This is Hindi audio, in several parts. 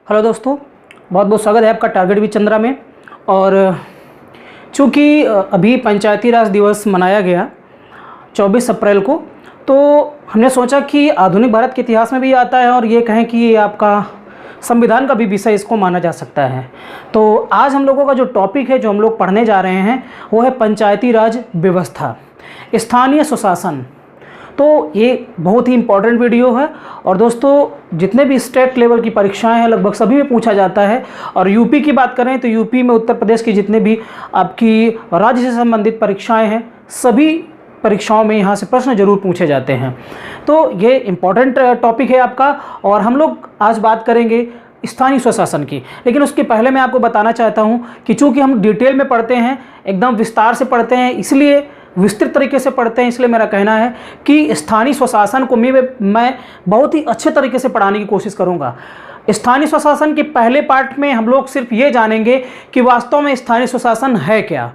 हेलो दोस्तों, बहुत बहुत स्वागत है आपका टारगेट विद चंद्रा में। और चूँकि अभी पंचायती राज दिवस मनाया गया 24 अप्रैल को, तो हमने सोचा कि आधुनिक भारत के इतिहास में भी आता है और ये कहें कि ये आपका संविधान का भी विषय इसको माना जा सकता है। तो आज हम लोगों का जो टॉपिक है, जो हम लोग पढ़ने जा रहे हैं, वो है पंचायती राज व्यवस्था, स्थानीय सुशासन। तो ये बहुत ही इम्पॉर्टेंट वीडियो है। और दोस्तों, जितने भी स्टेट लेवल की परीक्षाएं हैं लगभग सभी में पूछा जाता है। और यूपी की बात करें तो यूपी में उत्तर प्रदेश की जितने भी आपकी राज्य से संबंधित परीक्षाएं हैं, सभी परीक्षाओं में यहाँ से प्रश्न जरूर पूछे जाते हैं। तो ये इम्पॉर्टेंट टॉपिक है आपका। और हम लोग आज बात करेंगे स्थानीय स्वशासन की। लेकिन उसके पहले मैं आपको बताना चाहता हूँ कि चूँकि हम डिटेल में पढ़ते हैं, एकदम विस्तार से पढ़ते हैं, इसलिए विस्तृत तरीके से पढ़ते हैं, इसलिए मेरा कहना है कि स्थानीय स्वशासन को मैं बहुत ही अच्छे तरीके से पढ़ाने की कोशिश करूंगा। स्थानीय स्वशासन के पहले पार्ट में हम लोग सिर्फ ये जानेंगे कि वास्तव में स्थानीय स्वशासन है क्या।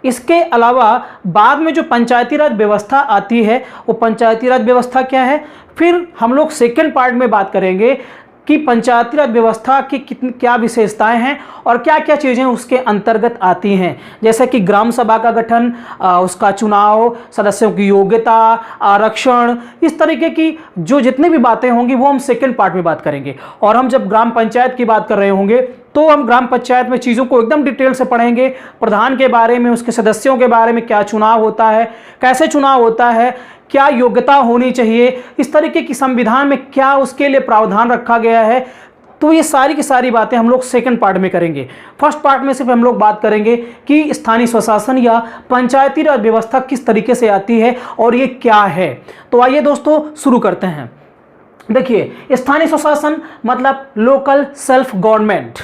इसके अलावा बाद में जो पंचायती राज व्यवस्था आती है, वो पंचायती राज व्यवस्था क्या है। फिर हम लोग सेकेंड पार्ट में बात करेंगे कि पंचायती राज व्यवस्था की क्या विशेषताएं हैं और क्या क्या चीज़ें उसके अंतर्गत आती हैं, जैसे कि ग्राम सभा का गठन, उसका चुनाव, सदस्यों की योग्यता, आरक्षण, इस तरीके की जो जितनी भी बातें होंगी वो हम सेकंड पार्ट में बात करेंगे। और हम जब ग्राम पंचायत की बात कर रहे होंगे तो हम ग्राम पंचायत में चीज़ों को एकदम डिटेल से पढ़ेंगे। प्रधान के बारे में, उसके सदस्यों के बारे में, क्या चुनाव होता है, कैसे चुनाव होता है, क्या योग्यता होनी चाहिए, इस तरीके की संविधान में क्या उसके लिए प्रावधान रखा गया है। तो ये सारी की सारी बातें हम लोग सेकंड पार्ट में करेंगे। फर्स्ट पार्ट में सिर्फ हम लोग बात करेंगे कि स्थानीय स्वशासन या पंचायती राज व्यवस्था किस तरीके से आती है और ये क्या है। तो आइए दोस्तों शुरू करते हैं। देखिए, स्थानीय स्वशासन मतलब लोकल सेल्फ गवर्नमेंट।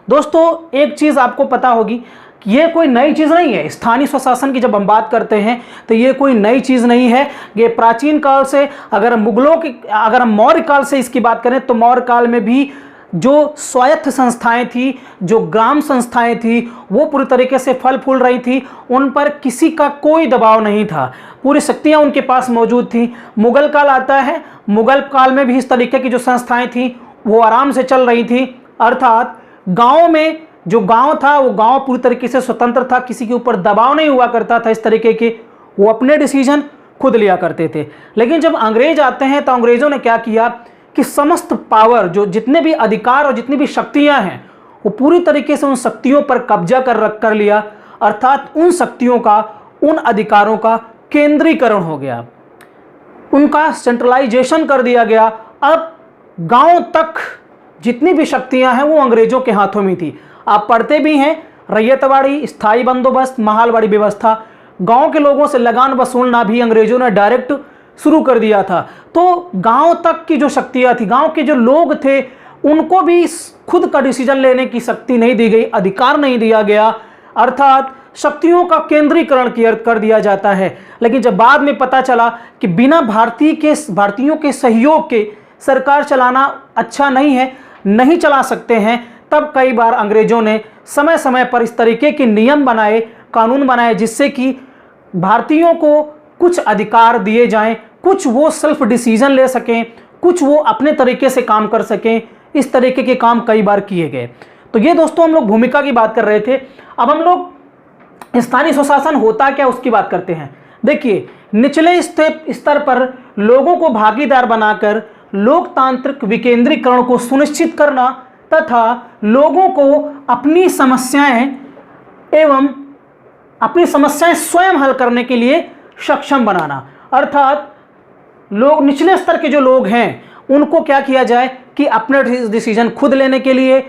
दोस्तों, एक चीज़ आपको पता होगी, ये कोई नई चीज़ नहीं है। स्थानीय स्वशासन की जब हम बात करते हैं तो ये कोई नई चीज़ नहीं है। ये प्राचीन काल से, अगर हम मौर्य काल से इसकी बात करें तो मौर्य काल में भी जो स्वायत्त संस्थाएं थी, जो ग्राम संस्थाएं थी, वो पूरी तरीके से फल फूल रही थी। उन पर किसी का कोई दबाव नहीं था, पूरी शक्तियां उनके पास मौजूद थी। मुगल काल आता है, मुगल काल में भी इस तरीके की जो संस्थाएं थी वो आराम से चल रही थी। अर्थात गाँव में जो गांव था वो गांव पूरी तरीके से स्वतंत्र था, किसी के ऊपर दबाव नहीं हुआ करता था इस तरीके के, वो अपने डिसीजन खुद लिया करते थे। लेकिन जब अंग्रेज आते हैं तो अंग्रेजों ने क्या किया कि समस्त पावर, जो जितने भी अधिकार और जितनी भी शक्तियां हैं, वो पूरी तरीके से उन शक्तियों पर कब्जा कर लिया। अर्थात उन शक्तियों का, उन अधिकारों का केंद्रीकरण हो गया, उनका सेंट्रलाइजेशन कर दिया गया। अब गांव तक जितनी भी शक्तियां हैं वो अंग्रेजों के हाथों में थी। आप पढ़ते भी हैं, रैयतवाड़ी, स्थायी बंदोबस्त, महालवाड़ी व्यवस्था, गांव के लोगों से लगान वसूलना भी अंग्रेजों ने डायरेक्ट शुरू कर दिया था। तो गांव तक की जो शक्तियां थी, गांव के जो लोग थे, उनको भी खुद का डिसीजन लेने की शक्ति नहीं दी गई, अधिकार नहीं दिया गया। अर्थात शक्तियों का केंद्रीकरण कर दिया जाता है। लेकिन जब बाद में पता चला कि बिना भारतीयों के सहयोग के सरकार चलाना अच्छा नहीं है, नहीं चला सकते हैं, तब कई बार अंग्रेजों ने समय समय पर इस तरीके के नियम बनाए, कानून बनाए, जिससे कि भारतीयों को कुछ अधिकार दिए जाएं, कुछ वो सेल्फ डिसीजन ले सकें, कुछ वो अपने तरीके से काम कर सकें। इस तरीके के काम कई बार किए गए। तो ये दोस्तों हम लोग भूमिका की बात कर रहे थे। अब हम लोग स्थानीय स्वशासन होता क्या उसकी बात करते हैं। देखिए, निचले स्तर पर लोगों को भागीदार बनाकर लोकतांत्रिक विकेंद्रीकरण को सुनिश्चित करना तथा लोगों को अपनी समस्याएं स्वयं हल करने के लिए सक्षम बनाना। अर्थात लोग, निचले स्तर के जो लोग हैं, उनको क्या किया जाए कि अपने डिसीजन खुद लेने के लिए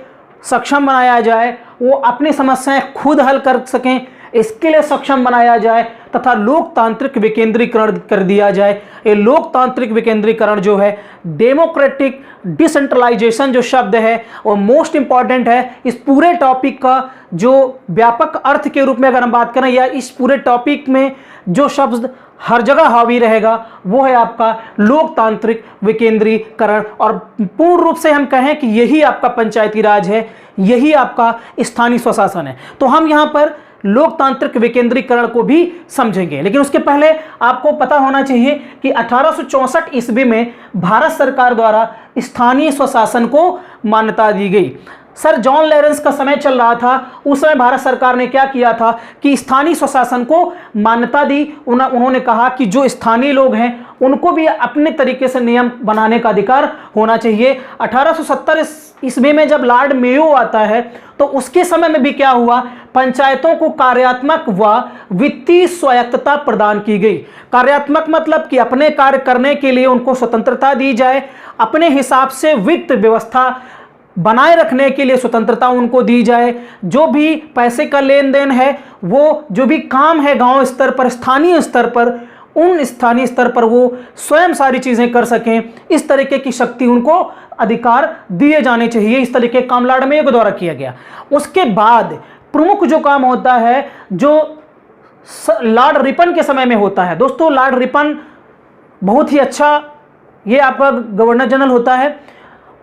सक्षम बनाया जाए, वो अपनी समस्याएं खुद हल कर सकें, इसके लिए सक्षम बनाया जाए तथा लोकतांत्रिक विकेंद्रीकरण कर दिया जाए। ये लोकतांत्रिक विकेंद्रीकरण जो है, डेमोक्रेटिक डिसेंट्रलाइजेशन जो शब्द है वो मोस्ट इंपॉर्टेंट है। इस पूरे टॉपिक का जो व्यापक अर्थ के रूप में अगर हम बात करें, या इस पूरे टॉपिक में जो शब्द हर जगह हावी रहेगा, वो है आपका लोकतांत्रिक विकेंद्रीकरण। और पूर्ण रूप से हम कहें कि यही आपका पंचायती राज है, यही आपका स्थानीय स्वशासन है। तो हम यहाँ पर लोकतांत्रिक विकेंद्रीकरण को भी समझेंगे। लेकिन उसके पहले आपको पता होना चाहिए कि 1864 ईस्वी में भारत सरकार द्वारा स्थानीय स्वशासन को मान्यता दी गई। सर जॉन लॉरेंस का समय चल रहा था, उस समय भारत सरकार ने क्या किया था कि स्थानीय स्वशासन को मान्यता दी। उन्होंने कहा कि जो स्थानीय लोग हैं उनको भी अपने तरीके से नियम बनाने का अधिकार होना चाहिए। 1870 ईस्वी में जब लॉर्ड मेयो आता है तो उसके समय में भी क्या हुआ, पंचायतों को कार्यात्मक व वित्तीय स्वायत्तता प्रदान की गई। कार्यात्मक मतलब कि अपने कार्य करने के लिए उनको स्वतंत्रता दी जाए, अपने हिसाब से वित्त व्यवस्था बनाए रखने के लिए स्वतंत्रता उनको दी जाए, जो भी पैसे का लेन देन है, वो जो भी काम है गांव स्तर पर, स्थानीय स्तर पर, उन स्थानीय स्तर पर वो स्वयं सारी चीजें कर सकें, इस तरीके की शक्ति उनको अधिकार दिए जाने चाहिए। इस तरीके काम लॉर्ड मेयो के द्वारा किया गया। उसके बाद प्रमुख जो काम होता है जो लॉर्ड रिपन के समय में होता है। दोस्तों लॉर्ड रिपन बहुत ही अच्छा, ये आपका गवर्नर जनरल होता है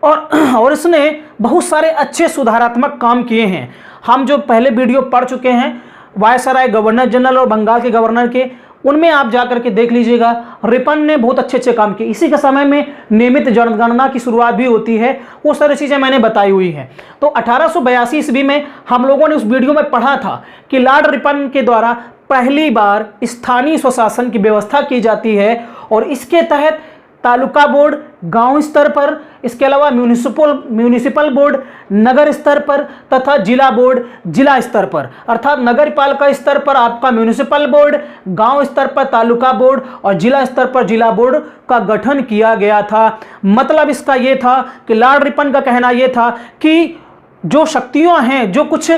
और इसने बहुत सारे अच्छे सुधारात्मक काम किए हैं। हम जो पहले वीडियो पढ़ चुके हैं वायसराय, गवर्नर जनरल और बंगाल के गवर्नर के, उनमें आप जाकर के देख लीजिएगा। रिपन ने बहुत अच्छे अच्छे काम किए। इसी के समय में नियमित जनगणना की शुरुआत भी होती है, वो सारी चीज़ें मैंने बताई हुई हैं। तो 1882 ईस्वी में हम लोगों ने उस वीडियो में पढ़ा था कि लॉर्ड रिपन के द्वारा पहली बार स्थानीय स्वशासन की व्यवस्था की जाती है और इसके तहत तालुका बोर्ड गांव स्तर पर, इसके अलावा म्यूनिसिपल बोर्ड नगर स्तर पर तथा जिला बोर्ड जिला स्तर पर, अर्थात नगर पालिका स्तर पर आपका म्यूनिसिपल बोर्ड, गांव स्तर पर तालुका बोर्ड और जिला स्तर पर जिला बोर्ड का गठन किया गया था। मतलब इसका यह था कि लॉर्ड रिपन का कहना यह था कि जो शक्तियां हैं, जो कुछ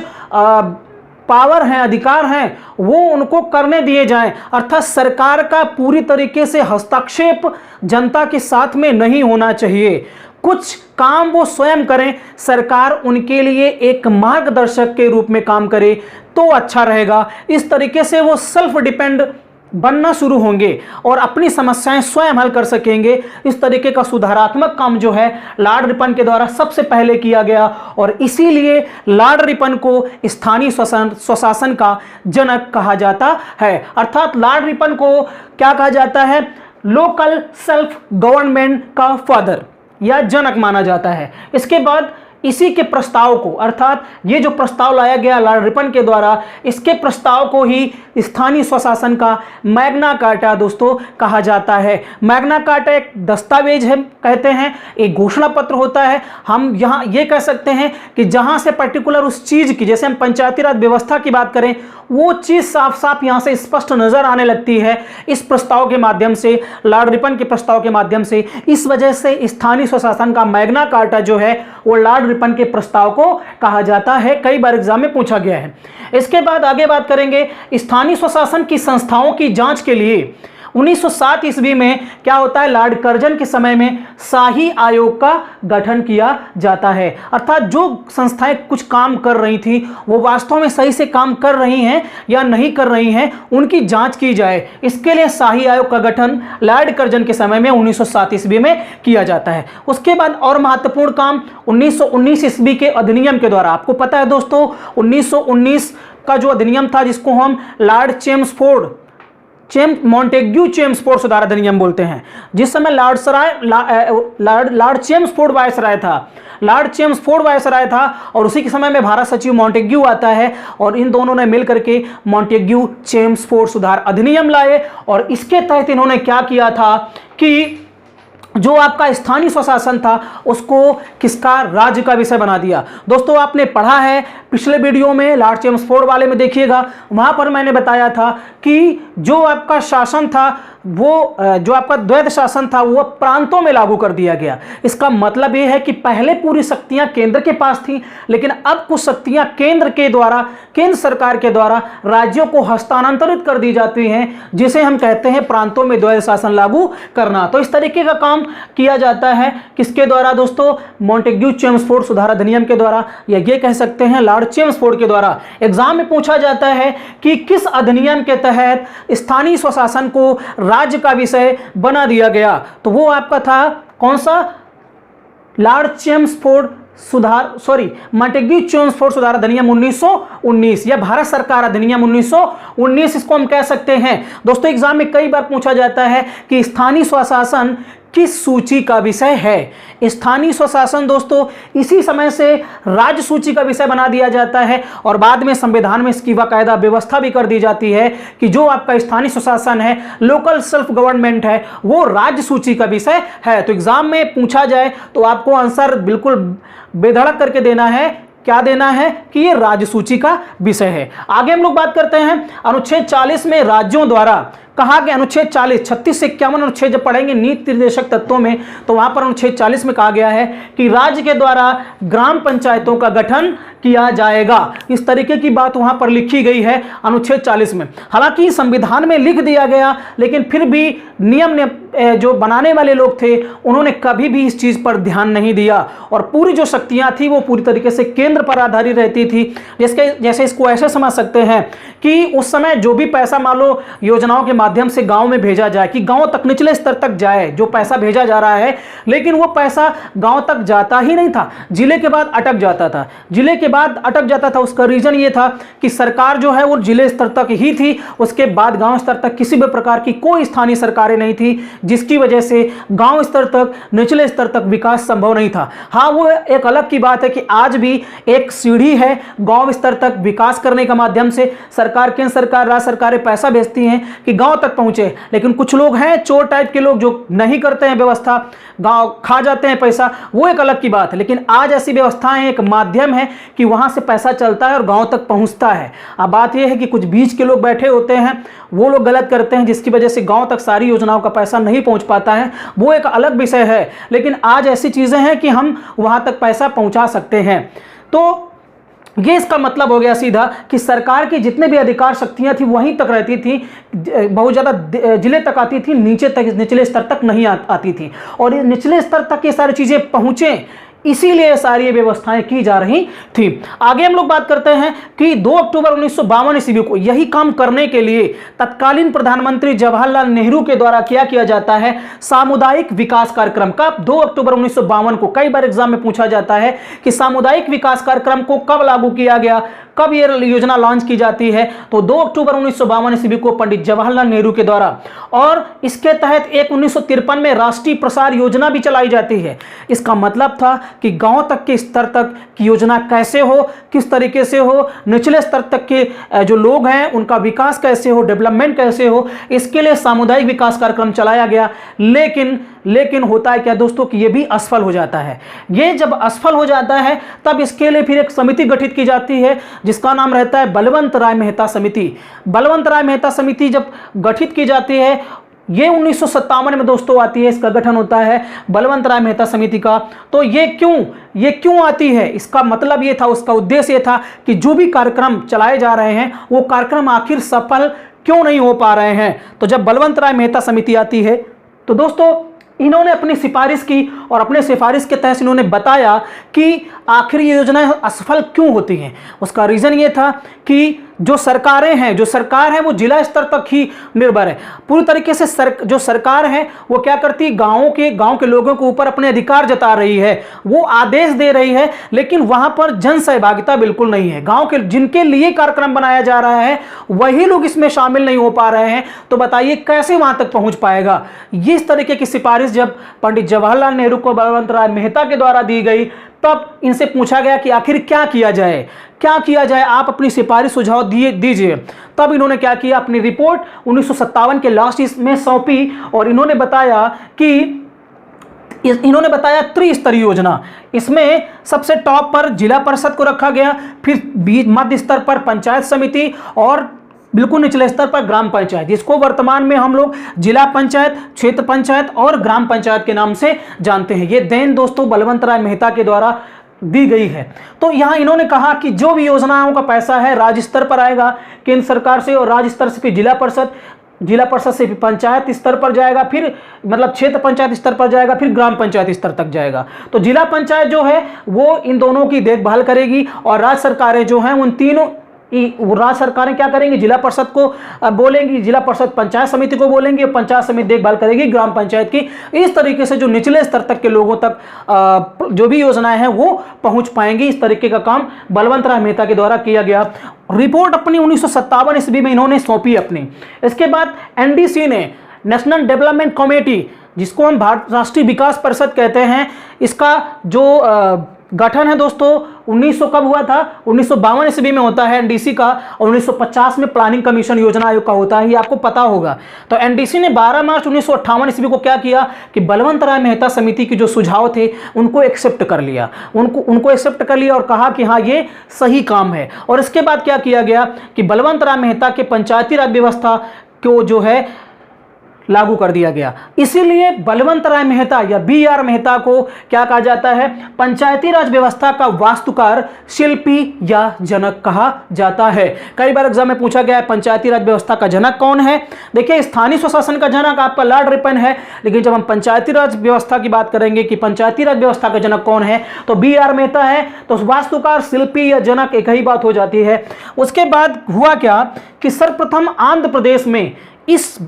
पावर हैं, अधिकार हैं, वो उनको करने दिए जाएं। अर्थात सरकार का पूरी तरीके से हस्तक्षेप जनता के साथ में नहीं होना चाहिए। कुछ काम वो स्वयं करें, सरकार उनके लिए एक मार्गदर्शक के रूप में काम करे तो अच्छा रहेगा। इस तरीके से वो सेल्फ डिपेंड बनना शुरू होंगे और अपनी समस्याएं स्वयं हल कर सकेंगे। इस तरीके का सुधारात्मक काम जो है लॉर्ड रिपन के द्वारा सबसे पहले किया गया और इसीलिए लॉर्ड रिपन को स्थानीय स्वशासन का जनक कहा जाता है। अर्थात लॉर्ड रिपन को क्या कहा जाता है, लोकल सेल्फ गवर्नमेंट का फादर या जनक माना जाता है। इसके बाद इसी के प्रस्ताव को, अर्थात ये जो प्रस्ताव लाया गया लॉर्ड रिपन के द्वारा, इसके प्रस्ताव को ही स्थानीय स्वशासन का मैग्ना कार्टा दोस्तों कहा जाता है। मैग्ना कार्टा एक दस्तावेज है, कहते हैं एक घोषणा पत्र होता है। हम यहाँ ये कह सकते हैं कि जहाँ से पर्टिकुलर उस चीज़ की, जैसे हम पंचायती राज व्यवस्था की बात करें, वो चीज़ साफ साफ यहाँ से स्पष्ट नजर आने लगती है इस प्रस्ताव के माध्यम से, लॉर्ड रिपन के प्रस्ताव के माध्यम से। इस वजह से स्थानीय स्वशासन का मैग्ना कार्टा जो है वो लॉर्ड रिपन के प्रस्ताव को कहा जाता है। कई बार एग्जाम में पूछा गया है। इसके बाद आगे बात करेंगे स्थानीय स्वशासन की संस्थाओं की जांच के लिए 1907 ईस्वी में क्या होता है, लॉर्ड कर्जन के समय में शाही आयोग का गठन किया जाता है। अर्थात जो संस्थाएं कुछ काम कर रही थी वो वास्तव में सही से काम कर रही हैं या नहीं कर रही हैं, उनकी जांच की जाए। इसके लिए शाही आयोग का गठन लॉर्ड कर्जन के समय में 1907 ईस्वी में किया जाता है। उसके बाद और महत्वपूर्ण काम 1919 ईस्वी के अधिनियम के द्वारा, आपको पता है दोस्तों 1919 का जो अधिनियम था जिसको हम लॉर्ड मॉन्टेग्यू चेम्सफोर्ड सुधार अधिनियम बोलते हैं, जिस समय लॉर्ड चेम्सफोर्ड वायसराय था, लॉर्ड चेम्सफोर्ड वायसराय था और उसी के समय में भारत सचिव मॉन्टेग्यू आता है और इन दोनों ने मिलकर के मॉन्टेग्यू चेम्सफोर्ड सुधार अधिनियम लाए। और इसके तहत इन्होंने क्या किया था कि जो आपका स्थानीय स्वशासन था उसको किसका, राज्य का विषय बना दिया। दोस्तों आपने पढ़ा है पिछले वीडियो में, लॉर्ड चेम्सफोर्ड वाले में देखिएगा, वहां पर मैंने बताया था कि जो आपका शासन था वो, जो आपका द्वैध शासन था वो प्रांतों में लागू कर दिया गया। इसका मतलब ये है कि पहले पूरी शक्तियां केंद्र के पास थी, लेकिन अब कुछ शक्तियां केंद्र सरकार के द्वारा राज्यों को हस्तांतरित कर दी जाती हैं, जिसे हम कहते हैं प्रांतों में द्वैध शासन लागू करना। तो इस तरीके का काम किया जाता है किसके द्वारा दोस्तों, मॉन्टेग्यू चेम्सफोर्ड सुधार अधिनियम के द्वारा, या ये कह सकते हैं लॉर्ड चेम्सफोर्ड के द्वारा। एग्जाम में पूछा जाता है कि किस अधिनियम के तहत स्थानीय स्वशासन को राज्य का विषय बना दिया गया, तो वो आपका था कौन सा, लॉर्ड चेम्सफोर्ड मॉन्टेग्यू चेम्सफोर्ड सुधार अधिनियम 1919 या भारत सरकार अधिनियम 1919 इसको हम कह सकते हैं। दोस्तों एग्जाम में कई बार पूछा जाता है कि स्थानीय स्वशासन किस सूची का विषय है। स्थानीय स्वशासन दोस्तों इसी समय से राज्य सूची का विषय बना दिया जाता है और बाद में संविधान में इसकी बाकायदा व्यवस्था भी कर दी जाती है कि जो आपका स्थानीय स्वशासन है, लोकल सेल्फ गवर्नमेंट है, वो राज्य सूची का विषय है। तो एग्जाम में पूछा जाए तो आपको आंसर बिल्कुल बेधड़क करके देना है, क्या देना है कि ये राज्य सूची का विषय है। आगे हम लोग बात करते हैं अनुच्छेद 40 में राज्यों द्वारा कहा गया, अनुच्छेद 40 36 से 51 अनुच्छेद जब पढ़ेंगे नीति निर्देशक तत्वों में तो वहां पर अनुच्छेद 40 में कहा गया है कि राज्य के द्वारा ग्राम पंचायतों का गठन किया जाएगा। इस तरीके की बात वहां पर लिखी गई है अनुच्छेद 40 में। हालांकि संविधान में लिख दिया गया लेकिन फिर भी नियम ने जो बनाने वाले लोग थे उन्होंने कभी भी इस चीज पर ध्यान नहीं दिया और पूरी जो शक्तियां थी वो पूरी तरीके से केंद्र पर आधारित रहती थी। जैसे इसको ऐसे समझ सकते हैं कि उस समय जो भी पैसा मान लो योजनाओं के माध्यम से गांव में भेजा जाए कि गांव तक निचले स्तर तक जाए, जो पैसा भेजा जा रहा है, लेकिन वो पैसा गांव तक जाता ही नहीं था, जिले के बाद अटक जाता था। जिले के बाद अटक जाता था उसका रीजन ये था कि सरकार जो है वो जिले स्तर तक ही थी, उसके बाद गांव स्तर तक किसी भी प्रकार की कोई स्थानीय सरकारें नहीं थी, जिसकी वजह से गांव स्तर तक निचले स्तर तक विकास संभव नहीं था। हाँ, वो एक अलग की बात है कि आज भी एक सीढ़ी है गांव स्तर तक विकास करने का माध्यम से सरकार, केंद्र सरकार, राज्य सरकारें पैसा भेजती हैं कि गांव तक पहुंचे, लेकिन कुछ लोग हैं चोर टाइप के लोग जो नहीं करते हैं व्यवस्था, गांव खा जाते हैं पैसा, वो एक अलग की बात है। लेकिन आज ऐसी व्यवस्थाएं एक माध्यम है कि वहां से पैसा चलता है और गांव तक पहुंचता है। अब बात यह है कि कुछ बीच के लोग बैठे होते हैं, वो लोग गलत करते हैं, जिसकी वजह से गांव तक सारी योजनाओं का पैसा नहीं पहुंच पाता है, वो एक अलग विषय है। लेकिन आज ऐसी चीजें हैं कि हम वहां तक पैसा पहुंचा सकते हैं। तो ये इसका मतलब हो गया सीधा कि सरकार की जितने भी अधिकार शक्तियां थी वहीं तक रहती थी, बहुत ज़्यादा जिले तक आती थी, नीचे तक, निचले स्तर तक नहीं आती थी। और निचले स्तर तक ये सारी चीज़ें पहुँचें इसीलिए सारी व्यवस्थाएं की जा रही थी। आगे हम लोग बात करते हैं कि 2 अक्टूबर 1952 ईस्वी को यही काम करने के लिए तत्कालीन प्रधानमंत्री जवाहरलाल नेहरू के द्वारा क्या किया जाता है, सामुदायिक विकास कार्यक्रम का 2 अक्टूबर 1952 को कई बार एग्जाम में पूछा जाता है कि सामुदायिक विकास कार्यक्रम को कब लागू किया गया, कब यह योजना लॉन्च की जाती है। तो 2 अक्टूबर 1952 ईस्वी को पंडित जवाहरलाल नेहरू के द्वारा, और इसके तहत एक 1953 में राष्ट्रीय प्रसार योजना भी चलाई जाती है। इसका मतलब था कि गांव तक के स्तर तक की योजना कैसे हो, किस तरीके से हो, निचले स्तर तक के जो लोग हैं उनका विकास कैसे हो, डेवलपमेंट कैसे हो, इसके लिए सामुदायिक विकास कार्यक्रम चलाया गया। लेकिन होता है क्या दोस्तों कि ये भी असफल हो जाता है। ये जब असफल हो जाता है तब इसके लिए फिर एक समिति गठित की जाती है जिसका नाम रहता है बलवंत राय मेहता समिति। बलवंत राय मेहता समिति जब गठित की जाती है, ये 1957 में दोस्तों आती है, इसका गठन होता है बलवंत राय मेहता समिति का। तो ये क्यों आती है, इसका मतलब ये था, उसका उद्देश्य ये था कि जो भी कार्यक्रम चलाए जा रहे हैं वो कार्यक्रम आखिर सफल क्यों नहीं हो पा रहे हैं। तो जब बलवंत राय मेहता समिति आती है तो दोस्तों इन्होंने अपनी सिफारिश की और अपने सिफारिश के तहत इन्होंने बताया कि आखिर ये योजनाएं असफल क्यों होती हैं। उसका रीज़न ये था कि जो सरकार है वो जिला स्तर तक ही निर्भर है। पूरी तरीके से जो सरकार है वो क्या करती, गांव के लोगों के ऊपर अपने अधिकार जता रही है, वो आदेश दे रही है, लेकिन वहां पर जन सहभागिता बिल्कुल नहीं है। गांव के जिनके लिए कार्यक्रम बनाया जा रहा है वही लोग इसमें शामिल नहीं हो पा रहे हैं। तो बताइए कैसे वहां तक पहुंच पाएगा। इस तरीके की सिफारिश जब पंडित जवाहरलाल नेहरू को बलवंत राय मेहता के द्वारा दी गई, तब इनसे पूछा गया कि आखिर क्या किया जाए, आप अपनी सिफारिश सुझाव दीजिए। तब इन्होंने क्या किया, अपनी रिपोर्ट 1957 के लास्ट में सौंपी और इन्होंने बताया त्रिस्तरीय योजना। इसमें सबसे टॉप पर जिला परिषद को रखा गया, फिर मध्य स्तर पर पंचायत समिति और बिल्कुल निचले स्तर पर ग्राम पंचायत, जिसको वर्तमान में हम लोग जिला पंचायत, क्षेत्र पंचायत और ग्राम पंचायत के नाम से जानते हैं। ये देन दोस्तों बलवंत राय मेहता के द्वारा दी गई है। तो यहाँ इन्होंने कहा कि जो भी योजनाओं का पैसा है राज्य स्तर पर आएगा केंद्र सरकार से, और राज्य स्तर से फिर जिला परिषद से फिर पंचायत स्तर पर जाएगा, फिर मतलब क्षेत्र पंचायत स्तर पर जाएगा, फिर ग्राम पंचायत स्तर तक जाएगा। तो जिला पंचायत जो है वो इन दोनों की देखभाल करेगी और राज्य सरकारें जो हैं उन तीनों राज्य सरकारें क्या करेंगी, जिला परिषद को बोलेंगी, जिला परिषद पंचायत समिति को बोलेंगी, पंचायत समिति देखभाल करेगी ग्राम पंचायत की। इस तरीके से जो निचले स्तर तक के लोगों तक जो भी योजनाएं हैं वो पहुंच पाएंगी। इस तरीके का काम बलवंत राय मेहता के द्वारा किया गया। रिपोर्ट अपनी 1957 ईस्वी में इन्होंने सौंपी अपनी। इसके बाद एनडीसी ने, नेशनल डेवलपमेंट कमेटी, जिसको हम भारत राष्ट्रीय विकास परिषद कहते हैं, इसका जो गठन है दोस्तों 1900 कब हुआ था, 1952 ईस्वी में होता है एनडीसी का, और 1950 में प्लानिंग कमीशन योजना आयोग का होता है, ये आपको पता होगा। तो एनडीसी ने 12 मार्च 1958 ईस्वी को क्या किया कि बलवंत राय मेहता समिति के जो सुझाव थे उनको एक्सेप्ट कर लिया, उनको एक्सेप्ट कर लिया और कहा कि हाँ ये सही काम है। और इसके बाद क्या किया गया कि बलवंत राय मेहता के पंचायती राज व्यवस्था को जो है लागू कर दिया गया। इसीलिए बलवंत राय मेहता या बी.आर. मेहता को क्या कहा जाता है, पंचायती राज व्यवस्था का वास्तुकार, शिल्पी या जनक कहा जाता है। कई बार एग्जाम में पूछा गया है पंचायती राज व्यवस्था का जनक कौन है। देखिए स्थानीय स्वशासन का जनक आपका लॉर्ड रिपन है, लेकिन जब हम पंचायती राज व्यवस्था की बात करेंगे कि पंचायती राज व्यवस्था का जनक कौन है तो बी.आर. मेहता है। तो वास्तुकार, शिल्पी या जनक एक ही बात हो जाती है। उसके बाद हुआ क्या कि सर्वप्रथम आंध्र प्रदेश में इस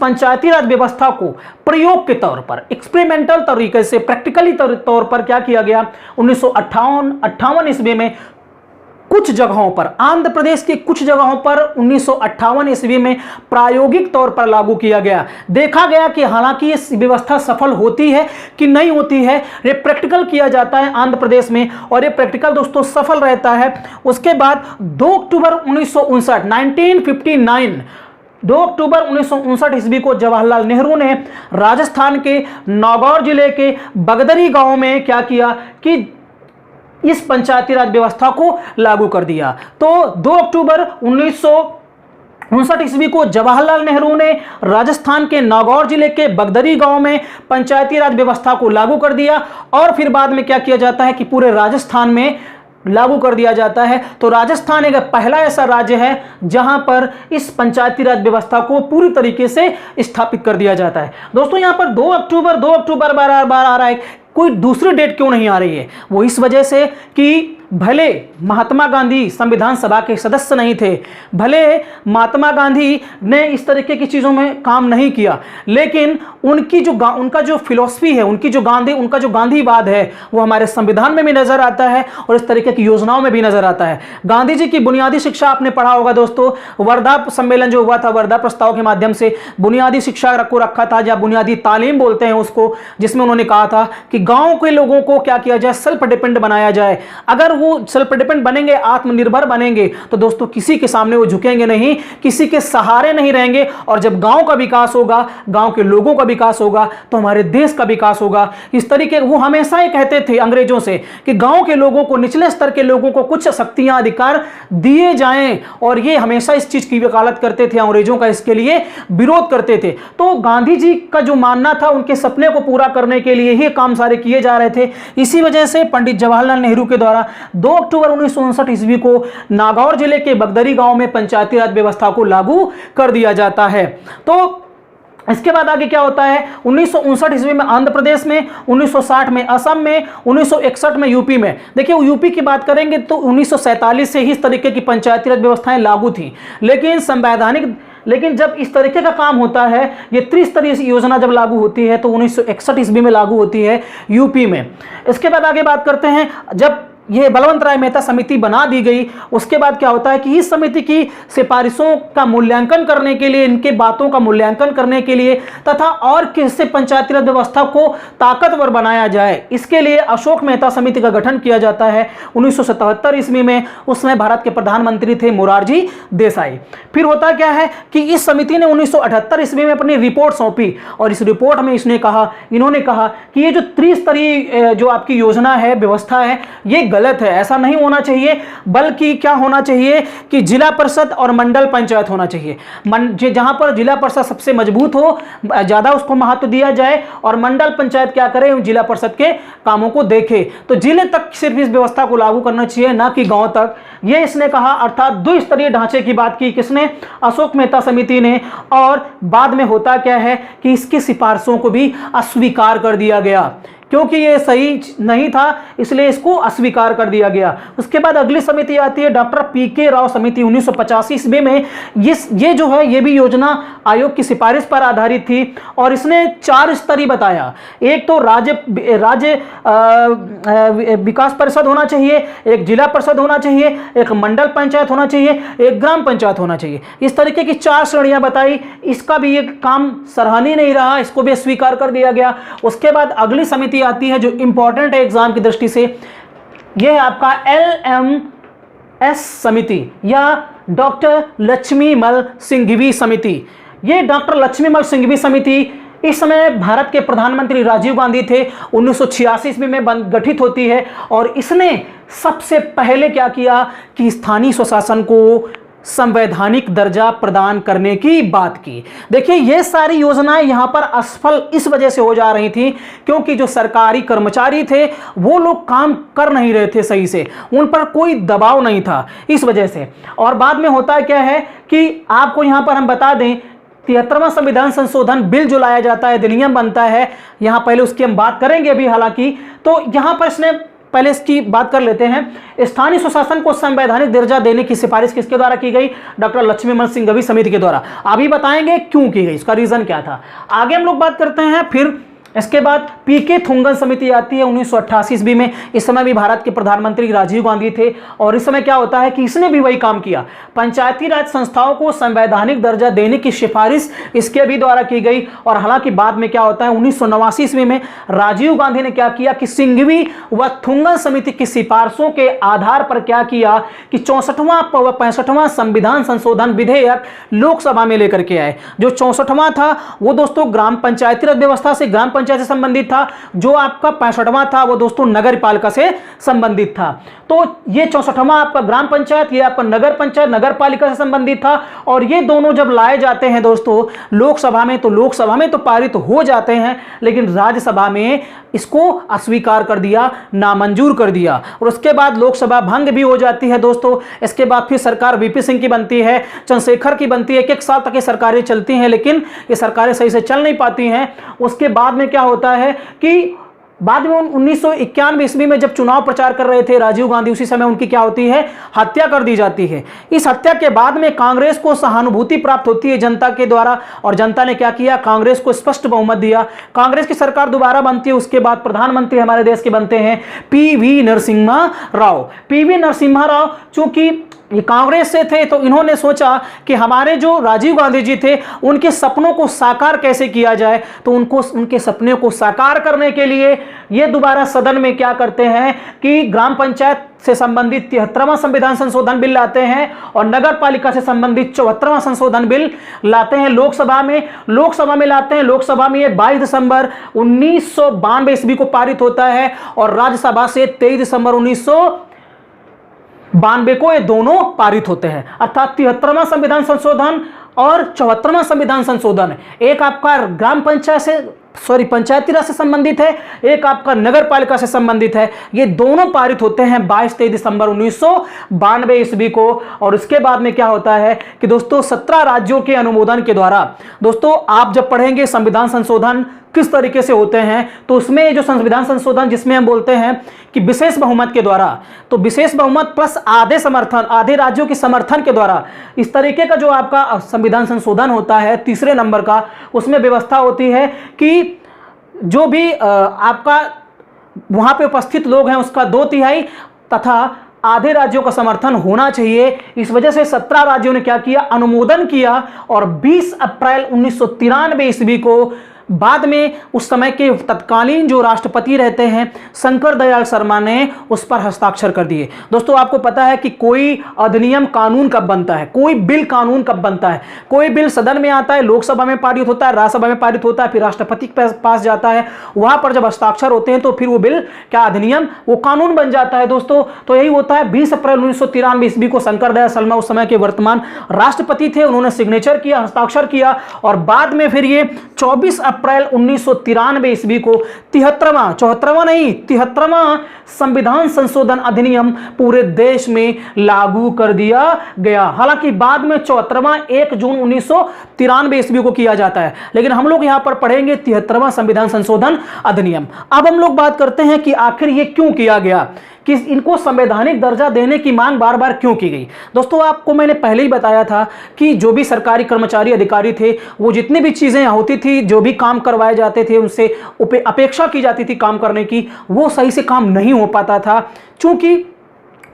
पंचायती राज व्यवस्था को प्रयोग के तौर पर, एक्सपेरिमेंटल तरीके से, प्रैक्टिकली तौर पर क्या किया गया, 1958 ईस्वी में कुछ जगहों पर, आंध्र प्रदेश के कुछ जगहों पर 1958 ईस्वी में प्रायोगिक तौर पर लागू किया गया। देखा गया कि हालांकि ये व्यवस्था सफल होती है कि नहीं होती है, ये प्रैक्टिकल किया जाता है आंध्र प्रदेश में, और ये प्रैक्टिकल दोस्तों सफल रहता है। उसके बाद 2 अक्टूबर 1959 2 अक्टूबर 1959 ईस्वी को जवाहरलाल नेहरू ने राजस्थान के नागौर जिले के बगदरी गांव में क्या किया कि इस पंचायती राज व्यवस्था को लागू कर दिया। तो 2 अक्टूबर 1959 ईस्वी को जवाहरलाल नेहरू ने राजस्थान के नागौर जिले के बगदरी गांव में पंचायती राज व्यवस्था को लागू कर दिया, और फिर बाद में क्या किया जाता है कि पूरे राजस्थान में लागू कर दिया जाता है। तो राजस्थान एक पहला ऐसा राज्य है जहां पर इस पंचायती राज व्यवस्था को पूरी तरीके से स्थापित कर दिया जाता है। दोस्तों यहां पर 2 अक्टूबर बार आ रहा है, कोई दूसरी डेट क्यों नहीं आ रही है? वो इस वजह से कि भले महात्मा गांधी संविधान सभा के सदस्य नहीं थे, भले महात्मा गांधी ने इस तरीके की चीज़ों में काम नहीं किया, लेकिन उनका जो फिलॉसफी है, उनका जो गांधीवाद है वो हमारे संविधान में भी नजर आता है और इस तरीके की योजनाओं में भी नजर आता है। गांधी जी की बुनियादी शिक्षा आपने पढ़ा होगा दोस्तों, वर्धा सम्मेलन जो हुआ था, वर्धा प्रस्ताव के माध्यम से बुनियादी शिक्षा को रखा था, या बुनियादी तालीम बोलते हैं उसको, जिसमें उन्होंने कहा था कि गांव के लोगों को क्या किया जाए, सेल्फ डिपेंड बनाया जाए। अगर वो सेल्फ डिपेंड बनेंगे, आत्मनिर्भर बनेंगे, तो दोस्तों किसी के सामने वो झुकेंगे नहीं, किसी के सहारे नहीं रहेंगे। और जब गांव का विकास होगा, गांव के लोगों का विकास होगा, तो हमारे देश का विकास होगा। इस तरीके वो हमेशा ये कहते थे अंग्रेजों से कि गांव के लोगों को, निचले स्तर के लोगों को कुछ शक्तियां, अधिकार दिए जाएं, और ये हमेशा इस चीज की वकालत करते थे, अंग्रेजों का इसके लिए विरोध करते थे। तो गांधी जी का जो मानना था, उनके सपने को पूरा करने के लिए ही काम सारे किए जा रहे थे। इसी वजह से पंडित जवाहरलाल नेहरू के द्वारा 2 अक्टूबर 1959 ईस्वी को नागौर जिले के बगदरी गांव में पंचायती राज व्यवस्था को लागू कर दिया जाता है। तो इसके बाद आगे क्या होता है, 1959 ईस्वी में आंध्र प्रदेश में, 1960 में असम में, 1961 में यूपी में। देखिए यूपी की बात करेंगे तो 1947 से ही इस तरीके की पंचायती राज व्यवस्थाएं लागू थी, लेकिन जब इस तरीके का काम होता है, ये त्रिस्तरीय योजना जब लागू होती है तो 1961 ईस्वी में लागू होती है यूपी में। इसके बाद आगे बात करते हैं, जब ये बलवंत राय मेहता समिति बना दी गई, उसके बाद क्या होता है कि इस समिति की सिफारिशों का मूल्यांकन करने के लिए, इनके बातों का मूल्यांकन करने के लिए, तथा और किससे पंचायती राज व्यवस्था को ताकतवर बनाया जाए, इसके लिए अशोक मेहता समिति का गठन किया जाता है 1977 ईस्वी में। उस समय भारत के प्रधानमंत्री थे मोरारजी देसाई। फिर होता क्या है कि इस समिति ने 1978 ईस्वी में अपनी रिपोर्ट सौंपी, और इस रिपोर्ट में इन्होंने कहा कि ये जो त्रिस्तरीय जो आपकी योजना है, व्यवस्था है, ये गलत है, ऐसा नहीं होना चाहिए, बल्कि क्या होना चाहिए कि जिला परिषद और मंडल पंचायत होना चाहिए। जहां पर जिला परिषद सबसे मजबूत हो, ज्यादा उसको महत्व दिया जाए, और मंडल पंचायत क्या करे, जिला परिषद के कामों को देखे। तो जिले तक सिर्फ इस व्यवस्था को लागू करना चाहिए, ना कि गांव तक, ये इसने कहा। अर्थात द्विस्तरीय ढांचे की बात की किसने, अशोक मेहता समिति ने। और बाद में होता क्या है कि इसकी सिफारिशों को भी अस्वीकार कर दिया गया। क्योंकि ये सही नहीं था, इसलिए इसको अस्वीकार कर दिया गया। उसके बाद अगली समिति आती है डॉक्टर पीके राव समिति 1985 ईस्वी में। ये जो है ये भी योजना आयोग की सिफारिश पर आधारित थी और इसने 4 स्तरीय बताया। एक तो राज्य विकास परिषद होना चाहिए, एक जिला परिषद होना चाहिए, एक मंडल पंचायत होना चाहिए, एक ग्राम पंचायत होना चाहिए। इस तरीके की 4 श्रेणियां बताई। इसका भी ये काम सराहनीय नहीं रहा, इसको भी स्वीकार कर दिया गया। उसके बाद अगली समिति आती है जो इंपॉर्टेंट है एग्जाम की दृष्टि से, यह है आपका LMS समिति या डॉक्टर लक्ष्मीमल सिंघवी समिति। यह डॉक्टर लक्ष्मीमल सिंघवी समिति इस समय भारत के प्रधानमंत्री राजीव गांधी थे, 1986 ईस्वी में गठित होती है और इसने सबसे पहले क्या किया कि स्थानीय स्वशासन को संवैधानिक दर्जा प्रदान करने की बात की। देखिए ये सारी योजनाएं यहां पर असफल इस वजह से हो जा रही थी क्योंकि जो सरकारी कर्मचारी थे वो लोग काम कर नहीं रहे थे सही से, उन पर कोई दबाव नहीं था इस वजह से। और बाद में होता क्या है कि आपको यहां पर हम बता दें 73वां संविधान संशोधन बिल जो लाया जाता है, अधिनियम बनता है, यहां पहले उसकी हम बात करेंगे अभी हालांकि। तो यहां पर इसने पहले इसकी बात कर लेते हैं। स्थानीय स्वशासन को संवैधानिक दर्जा देने की सिफारिश किसके द्वारा की गई? डॉक्टर लक्ष्मीमल सिंघवी समिति के द्वारा। अभी बताएंगे क्यों की गई, इसका रीजन क्या था। आगे हम लोग बात करते हैं। फिर इसके बाद पीके थुंगन समिति आती है 1988 ईस्वी में। इस समय भी भारत के प्रधानमंत्री राजीव गांधी थे और इस समय क्या होता है कि इसने भी वही काम किया। पंचायती राज संस्थाओं को संवैधानिक दर्जा देने की सिफारिश इसके भी द्वारा की गई। और हालांकि बाद में क्या होता है 1989 ईस्वी में राजीव गांधी ने क्या किया कि सिंघवी व थुंगन समिति की सिफारिशों के आधार पर क्या किया कि 64वां व 65वां संविधान संशोधन विधेयक लोकसभा में लेकर के आए। जो 64वां था वो दोस्तों ग्राम पंचायती राज व्यवस्था से ग्राम पंचायत से संबंधित था, जो आपका 65वां था वो दोस्तों नगर पालिका से संबंधित था। तो ये 64वां आपका ग्राम पंचायत, ये आपका नगर पंचायत नगर पालिका से संबंधित था। और ये दोनों जब लाए जाते हैं दोस्तों लोकसभा में, तो लोकसभा में तो पारित हो जाते हैं लेकिन राज्यसभा में इसको अस्वीकार कर दिया, नामंजूर कर दिया। और उसके बाद लोकसभा भंग भी हो जाती है दोस्तों। इसके बाद फिर सरकार वीपी सिंह की बनती है, चंद्रशेखर की बनती है। एक साल तक ये सरकारें चलती हैं लेकिन ये सरकारें सही से चल नहीं पाती हैं। उसके बाद में क्या होता है कि बाद में 1991 ईस्वी में जब चुनाव प्रचार कर रहे थे राजीव गांधी, उसी समय उनकी क्या होती है, हत्या कर दी जाती है। इस हत्या के बाद में कांग्रेस को सहानुभूति प्राप्त होती है जनता के द्वारा और जनता ने क्या किया, कांग्रेस को स्पष्ट बहुमत दिया। कांग्रेस की सरकार दोबारा बनती है। उसके बाद प्रधानमंत्री हमारे देश के बनते हैं पीवी नरसिम्हा राव। पीवी नरसिम्हा राव चूंकि ये कांग्रेस से थे तो इन्होंने सोचा कि हमारे जो राजीव गांधी जी थे उनके सपनों को साकार कैसे किया जाए। तो उनके सपने को साकार करने के लिए ये दोबारा सदन में क्या करते हैं कि ग्राम पंचायत से संबंधित 73वां संविधान संशोधन बिल लाते हैं और नगर पालिका से संबंधित 74वां संशोधन बिल लाते हैं लोकसभा में लाते हैं। लोकसभा में ये 22 दिसंबर 1992 ईस्वी को पारित होता है और राज्यसभा से 23 दिसंबर 1992 को ये दोनों पारित होते हैं। अर्थात 73वां संविधान संशोधन और 74वां संविधान संशोधन, एक आपका ग्राम पंचायत से पंचायती राज से संबंधित है, एक आपका नगर पालिका से संबंधित है। ये दोनों पारित होते हैं 22-23 दिसंबर 1992 ईस्वी को। और उसके बाद में क्या होता है कि दोस्तों 17 राज्यों के अनुमोदन के द्वारा, दोस्तों आप जब पढ़ेंगे संविधान संशोधन किस तरीके से होते हैं तो उसमें जो संविधान संशोधन जिसमें हम बोलते हैं कि विशेष बहुमत के द्वारा, तो विशेष बहुमत प्लस आधे राज्यों के समर्थन के द्वारा इस तरीके का जो आपका संविधान संशोधन होता है तीसरे नंबर का, उसमें व्यवस्था होती है कि जो भी आपका वहां पे उपस्थित लोग हैं उसका 2/3 तथा आधे राज्यों का समर्थन होना चाहिए। इस वजह से 17 राज्यों ने क्या किया, अनुमोदन किया और 20 अप्रैल 1993 ईस्वी को बाद में उस समय के तत्कालीन जो राष्ट्रपति रहते हैं शंकर दयाल शर्मा ने उस पर हस्ताक्षर कर दिए। दोस्तों आपको पता है कि कोई अधिनियम कानून कब बनता है, कोई बिल कानून कब बनता है। कोई बिल सदन में आता है, लोकसभा में पारित होता है, राज्यसभा में पारित होता है, फिर राष्ट्रपति के पास जाता है, वहां पर जब हस्ताक्षर होते हैं तो फिर वो बिल क्या अधिनियम वो कानून बन जाता है दोस्तों। तो यही होता है। 20 अप्रैल 1993 ईस्वी को शंकर दयाल शर्मा उस समय के वर्तमान राष्ट्रपति थे, उन्होंने सिग्नेचर किया, हस्ताक्षर किया और बाद में फिर ये 24 अप्रैल 1993 ईस्वी को 74वां नहीं 73वां संविधान संशोधन अधिनियम पूरे देश में लागू कर दिया गया। हालांकि बाद में 74वां 1 जून 1993 ईस्वी को किया जाता है, लेकिन हम लोग यहां पर पढ़ेंगे 73वां संविधान संशोधन अधिनियम। अब हम लोग बात करते हैं कि आखिर ये क्यों किया गया, कि इनको संवैधानिक दर्जा देने की मांग बार बार क्यों की गई। दोस्तों आपको मैंने पहले ही बताया था कि जो भी सरकारी कर्मचारी अधिकारी थे, वो जितनी भी चीजें होती थी, जो भी काम करवाए जाते थे, उनसे अपेक्षा की जाती थी काम करने की, वो सही से काम नहीं हो पाता था, चूंकि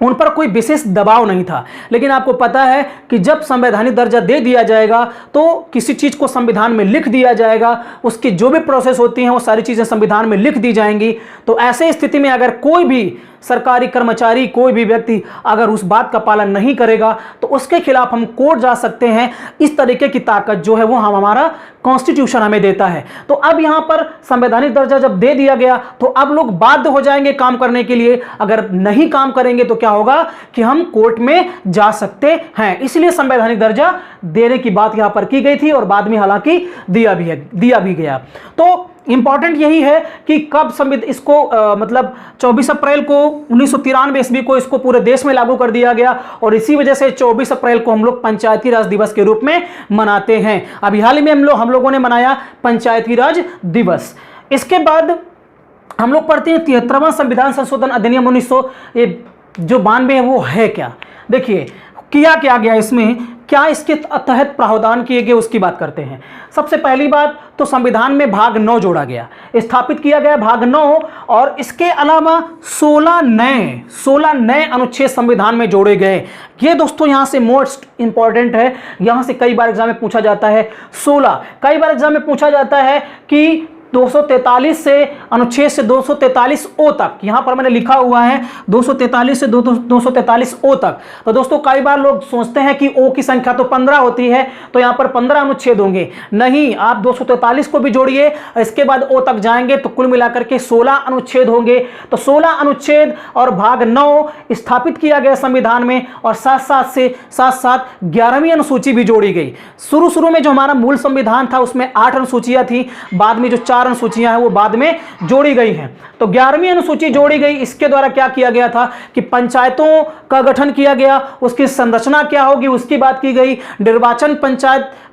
उन पर कोई विशेष दबाव नहीं था। लेकिन आपको पता है कि जब संवैधानिक दर्जा दे दिया जाएगा तो किसी चीज़ को संविधान में लिख दिया जाएगा, उसकी जो भी प्रोसेस होती हैं वो सारी चीज़ें संविधान में लिख दी जाएंगी। तो ऐसे स्थिति में अगर कोई भी सरकारी कर्मचारी, कोई भी व्यक्ति अगर उस बात का पालन नहीं करेगा तो उसके खिलाफ हम कोर्ट जा सकते हैं। इस तरीके की ताकत जो है वो हमारा कॉन्स्टिट्यूशन हमें देता है। तो अब यहां पर संवैधानिक दर्जा जब दे दिया गया तो अब लोग बाध्य हो जाएंगे काम करने के लिए। अगर नहीं काम करेंगे तो क्या होगा कि हम कोर्ट में जा सकते हैं। इसलिए संवैधानिक दर्जा देने की बात यहां पर की गई थी और बाद में हालांकि दिया भी गया। तो इंपॉर्टेंट यही है कि कब इसको मतलब 24 अप्रैल को 1993 ईस्वी को इसको पूरे देश में लागू कर दिया गया और इसी वजह से 24 अप्रैल को हम लोग पंचायती राज दिवस के रूप में मनाते हैं। अभी हाल ही में हम लोगों ने मनाया पंचायती राज दिवस। इसके बाद हम लोग पढ़ते हैं 73वां संविधान संशोधन अधिनियम 1992 है, वो है क्या। देखिए किया क्या गया इसमें, क्या इसके तहत प्रावधान किए गए उसकी बात करते हैं। सबसे पहली बात तो संविधान में भाग 9 जोड़ा गया, स्थापित किया गया भाग 9, और इसके अलावा 16 नए अनुच्छेद संविधान में जोड़े गए। ये दोस्तों यहां से मोस्ट इंपॉर्टेंट है, यहां से कई बार एग्जाम में पूछा जाता है 16, कई बार एग्जाम में पूछा जाता है कि 243 से अनुच्छेद से 243 ओ तक, यहां पर मैंने लिखा हुआ है 243 से 243 ओ तक। तो दोस्तों कई बार लोग सोचते हैं कि ओ की संख्या तो 15 होती है तो यहां पर 15 अनुच्छेद होंगे। नहीं, आप 243 को भी जोड़िए, इसके बाद ओ तक जाएंगे तो कुल मिलाकर के 16 अनुच्छेद होंगे। तो 16 अनुच्छेद और भाग 9 स्थापित किया गया संविधान में, और साथ साथ 11वीं अनुसूची भी जोड़ी गई। शुरू में जो हमारा मूल संविधान था उसमें 8 अनुसूचियां थी, बाद में जो 4 अनुसूचियां हैं वो बाद में जोड़ी गई हैं। तो 11वीं अनुसूची जोड़ी गई। इसके द्वारा क्या किया गया था कि पंचायतों का गठन किया गया, उसकी संरचना क्या होगी उसकी बात की गई, निर्वाचन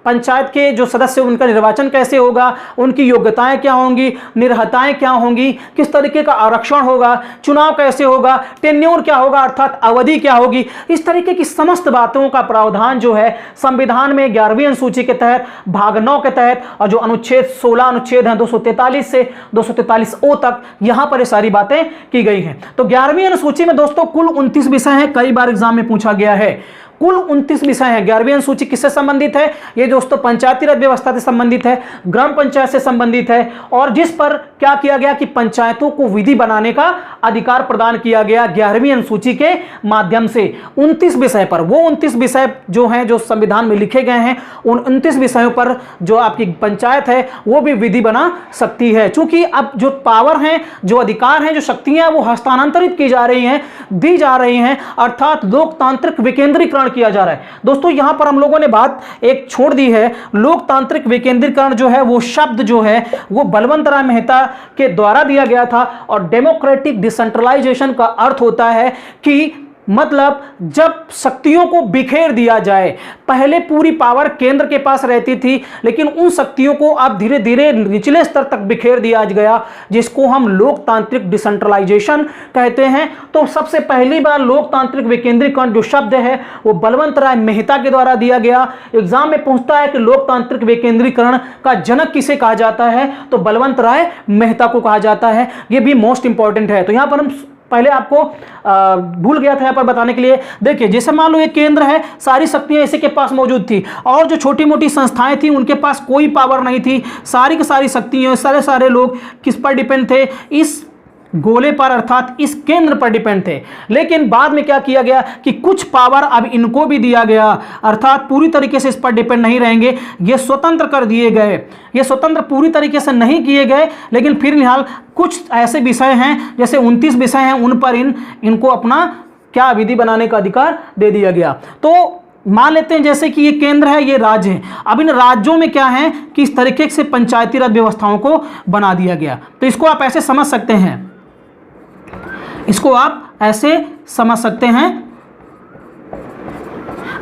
पंचायत के जो सदस्य उनका निर्वाचन कैसे होगा, उनकी योग्यताएं क्या होंगी, निर्हताएं क्या होंगी, किस तरीके का आरक्षण होगा, चुनाव कैसे होगा, टेन्योर क्या होगा अर्थात अवधि क्या होगी, इस तरीके की समस्त बातों का प्रावधान जो है संविधान में 11वीं अनुसूची के तहत भाग 9 के तहत, और जो अनुच्छेद 16 अनुच्छेद हैं 243 से 243 ओ तक, यहां पर ये सारी बातें की गई हैं। तो 11वीं अनुसूची में दोस्तों कुल 29 विषय हैं, कई बार एग्जाम में पूछा गया है। कुल 29 विषय हैं। 11वीं अनुसूची किससे संबंधित है? ये दोस्तों पंचायती राज व्यवस्था से संबंधित है, ग्राम पंचायत से संबंधित है, और जिस पर क्या किया गया कि पंचायतों को विधि बनाने का अधिकार प्रदान किया गया 11वीं अनुसूची के माध्यम से। 29 विषय पर, वो 29 विषय जो हैं जो संविधान में लिखे गए हैं, उन 29 विषयों पर जो आपकी पंचायत है वो भी विधि बना सकती है। चूंकि अब जो पावर हैं, जो अधिकार हैं, जो शक्तियां वो हस्तांतरित की जा रही हैं, दी जा रही हैं, अर्थात लोकतांत्रिक विकेंद्रीकरण किया जा रहा है। दोस्तों यहां पर हम लोगों ने बात एक छोड़ दी है, लोकतांत्रिक विकेंद्रीकरण जो है वो शब्द जो है वो बलवंत राय मेहता के द्वारा दिया गया था, और डेमोक्रेटिक डिसेंट्रलाइजेशन का अर्थ होता है कि मतलब जब शक्तियों को बिखेर दिया जाए। पहले पूरी पावर केंद्र के पास रहती थी, लेकिन उन शक्तियों को अब धीरे धीरे निचले स्तर तक बिखेर दिया गया, जिसको हम लोकतांत्रिक डिसेंट्रलाइजेशन कहते हैं। तो सबसे पहली बार लोकतांत्रिक विकेंद्रीकरण जो शब्द है वो बलवंत राय मेहता के द्वारा दिया गया। एग्जाम में पूछता है कि लोकतांत्रिक विकेंद्रीकरण का जनक किसे कहा जाता है, तो बलवंत राय मेहता को कहा जाता है। यह भी मोस्ट इंपॉर्टेंट है। तो यहां पर हम पहले आपको भूल गया था यहाँ पर बताने के लिए। देखिए जैसे मान लो एक केंद्र है, सारी शक्तियां इसी के पास मौजूद थी, और जो छोटी मोटी संस्थाएं थी उनके पास कोई पावर नहीं थी। सारी की सारी शक्तियां, सारे लोग किस पर डिपेंड थे? इस गोले पर अर्थात इस केंद्र पर डिपेंड थे। लेकिन बाद में क्या किया गया कि कुछ पावर अब इनको भी दिया गया, अर्थात पूरी तरीके से इस पर डिपेंड नहीं रहेंगे, ये स्वतंत्र कर दिए गए। ये स्वतंत्र पूरी तरीके से नहीं किए गए, लेकिन फिलहाल कुछ ऐसे विषय हैं, जैसे 29 विषय हैं, उन पर इनको अपना क्या विधि बनाने का अधिकार दे दिया गया। तो मान लेते हैं जैसे कि ये केंद्र है, ये राज्य है। अब इन राज्यों में क्या है कि इस तरीके से पंचायती राज व्यवस्थाओं को बना दिया गया। तो इसको आप ऐसे समझ सकते हैं, इसको आप ऐसे समझ सकते हैं।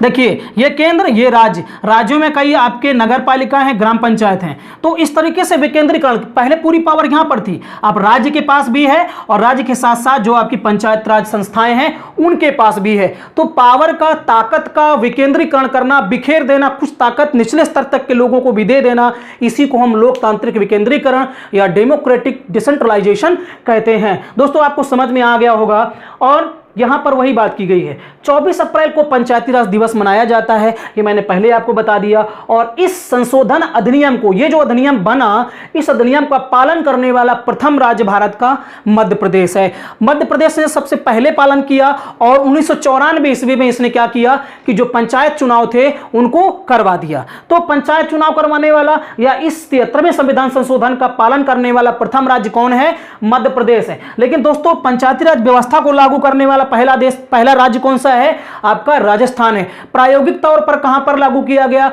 देखिए ये केंद्र, ये राज्य, राज्यों में कई आपके नगर पालिका हैं, ग्राम पंचायत हैं। तो इस तरीके से विकेंद्रीकरण, पहले पूरी पावर यहां पर थी, अब राज्य के पास भी है और राज्य के साथ साथ जो आपकी पंचायत राज संस्थाएं हैं उनके पास भी है। तो पावर का, ताकत का विकेंद्रीकरण करना, बिखेर देना, कुछ ताकत निचले स्तर तक के लोगों को भी दे देना, इसी को हम लोकतांत्रिक विकेंद्रीकरण या डेमोक्रेटिक डिसेंट्रलाइजेशन कहते हैं। दोस्तों आपको समझ में आ गया होगा। और यहां पर वही बात की गई है। 24 अप्रैल को पंचायती राज दिवस मनाया जाता है, ये मैंने पहले आपको बता दिया। और इस संशोधन अधिनियम को, ये जो अधिनियम बना, इस अधिनियम का पालन करने वाला प्रथम राज्य भारत का मध्य प्रदेश है। मध्य प्रदेश ने सबसे पहले पालन किया और 1994 ईस्वी में इसने क्या किया कि जो पंचायत चुनाव थे उनको करवा दिया। तो पंचायत चुनाव करवाने वाला या इस 73वें संविधान संशोधन का पालन करने वाला प्रथम राज्य कौन है? मध्य प्रदेश है। लेकिन दोस्तों पंचायती राज व्यवस्था को लागू करने वाला पहला राज्य कौन सा है? आपका राजस्थान है। प्रायोगिक तौर पर कहां पर लागू किया गया?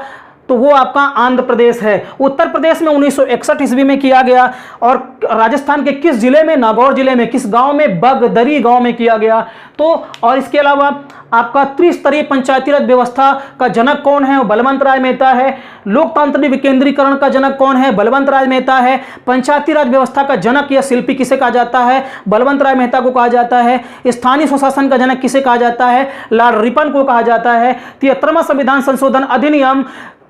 तो वो आपका आंध्र प्रदेश है। उत्तर प्रदेश में 1961 ईस्वी में किया गया। और राजस्थान के किस जिले में? नागौर जिले में। किस गांव में? बगदरी गांव में किया गया। तो और इसके अलावा आपका त्रिस्तरीय पंचायती राज व्यवस्था का जनक कौन है? वो बलवंत राय मेहता है। लोकतांत्रिक विकेंद्रीकरण का जनक कौन है? बलवंत राय मेहता है। पंचायती राज व्यवस्था का जनक या शिल्पी किसे कहा जाता है? बलवंत राय मेहता को कहा जाता है। स्थानीय स्वशासन का जनक किसे कहा जाता है? लॉर्ड रिपन को कहा जाता है। 73वां संविधान संशोधन अधिनियम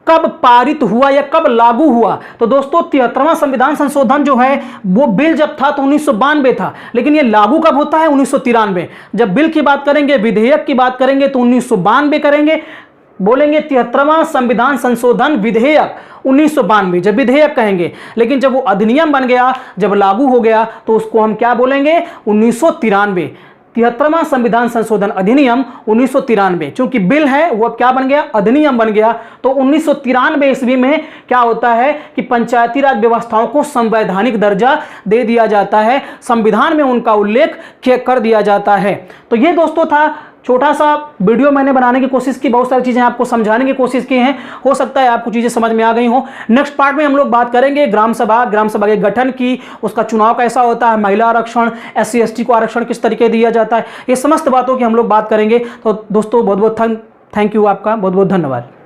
कब पारित हुआ या कब लागू हुआ? तो दोस्तों 73वां संविधान संशोधन जो है वो बिल जब था तो 1992 था, लेकिन ये लागू कब होता है? 1993। जब बिल की बात करेंगे, विधेयक की बात करेंगे तो 1992 करेंगे, बोलेंगे 73वां संविधान संशोधन विधेयक 1992 जब विधेयक कहेंगे। लेकिन जब वो अधिनियम बन गया, जब लागू हो गया, तो उसको हम क्या बोलेंगे? 1993। 73वां संविधान संशोधन अधिनियम 1993। चूंकि बिल है वो अब क्या बन गया? अधिनियम बन गया। तो 1993 ईस्वी में क्या होता है कि पंचायती राज व्यवस्थाओं को संवैधानिक दर्जा दे दिया जाता है, संविधान में उनका उल्लेख कर दिया जाता है। तो ये दोस्तों था छोटा सा वीडियो मैंने बनाने की कोशिश की, बहुत सारी चीजें आपको समझाने की कोशिश की हैं। हो सकता है आपको चीजें समझ में आ गई हो। नेक्स्ट पार्ट में हम लोग बात करेंगे ग्राम सभा के गठन की, उसका चुनाव कैसा होता है, महिला आरक्षण, SC ST को आरक्षण किस तरीके दिया जाता है, ये समस्त बातों की हम लोग बात करेंगे। तो दोस्तों बहुत बहुत थैंक यू, आपका बहुत बहुत धन्यवाद।